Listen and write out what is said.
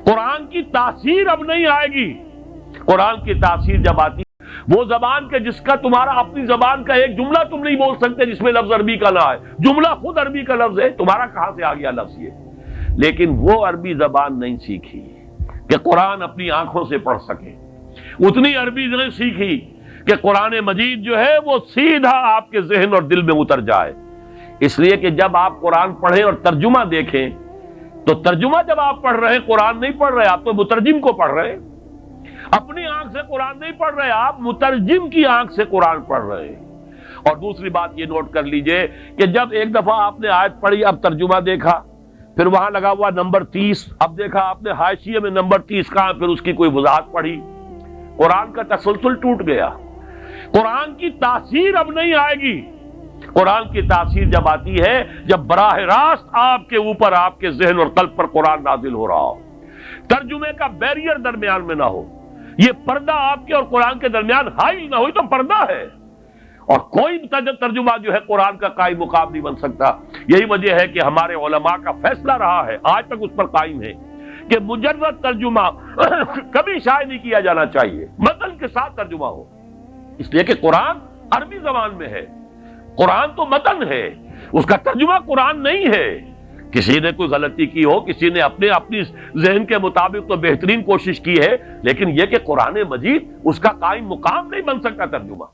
قرآن کی تاثیر اب نہیں آئے گی۔ قرآن کی تاثیر جب آتی وہ زبان کے جس کا تمہارا اپنی زبان کا ایک جملہ تم نہیں بول سکتے جس میں لفظ عربی کا نہ آئے، جملہ خود عربی کا لفظ ہے، تمہارا کہاں سے آ گیا لفظ یہ؟ لیکن وہ عربی زبان نہیں سیکھی کہ قرآن اپنی آنکھوں سے پڑھ سکے، اتنی عربی نہیں سیکھی کہ قرآن مجید جو ہے وہ سیدھا آپ کے ذہن اور دل میں اتر جائے۔ اس لیے کہ جب آپ قرآن پڑھیں اور ترجمہ دیکھیں تو ترجمہ جب آپ پڑھ رہے ہیں قرآن نہیں پڑھ رہے، آپ تو مترجم کو پڑھ رہے ہیں، اپنی آنکھ سے قرآن نہیں پڑھ رہے، آپ مترجم کی آنکھ سے قرآن پڑھ رہے ہیں۔ اور دوسری بات یہ نوٹ کر لیجئے کہ جب ایک دفعہ آپ نے آیت پڑھی، اب ترجمہ دیکھا، پھر وہاں لگا ہوا نمبر 30، اب دیکھا آپ نے حاشیے میں نمبر 30 کہاں، پھر اس کی کوئی وضاحت پڑھی، قرآن کا تسلسل ٹوٹ گیا۔ قرآن کی تاثیر اب نہیں آئے گی۔ قرآن کی تاثیر جب آتی ہے جب براہ راست آپ کے اوپر، آپ کے ذہن اور قلب پر قرآن نازل ہو رہا ہو، ترجمے کا بیریئر درمیان میں نہ ہو، یہ پردہ آپ کے اور قرآن کے درمیان حائل نہ ہوئی تو پردہ ہے، اور کوئی ترجمہ جو ہے قرآن کا قائم مقام نہیں بن سکتا۔ یہی وجہ ہے کہ ہمارے علماء کا فیصلہ رہا ہے، آج تک اس پر قائم ہے کہ مجرد ترجمہ کبھی شائع نہیں کیا جانا چاہیے، متن کے ساتھ ترجمہ ہو، اس لیے کہ قرآن عربی زبان میں ہے، قرآن تو متن ہے، اس کا ترجمہ قرآن نہیں ہے۔ کسی نے کوئی غلطی کی ہو، کسی نے اپنی ذہن کے مطابق تو بہترین کوشش کی ہے، لیکن یہ کہ قرآن مجید اس کا قائم مقام نہیں بن سکتا ترجمہ۔